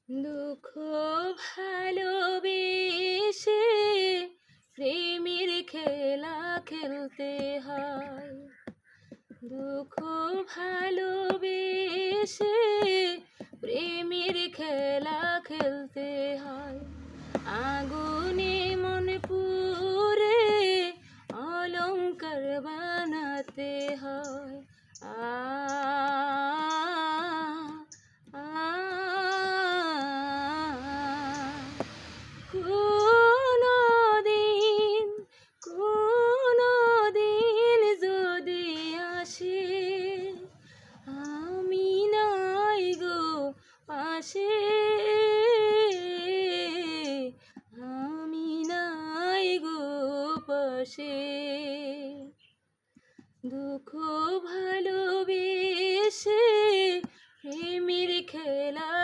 দুঃখ ভালোবেসে প্রেমের খেলা খেলতে হয়। দুঃখ ভালোবেসে প্রেমের খেলা খেলতে হয়। আগুনে মন পুড়ে অলংকার বানাতে হয়। কোনদিন যদি আসে আমি নাই গো পাশে, আমি নাই গো পাশে। দুঃখ ভালোবেসে প্রেমের খেলা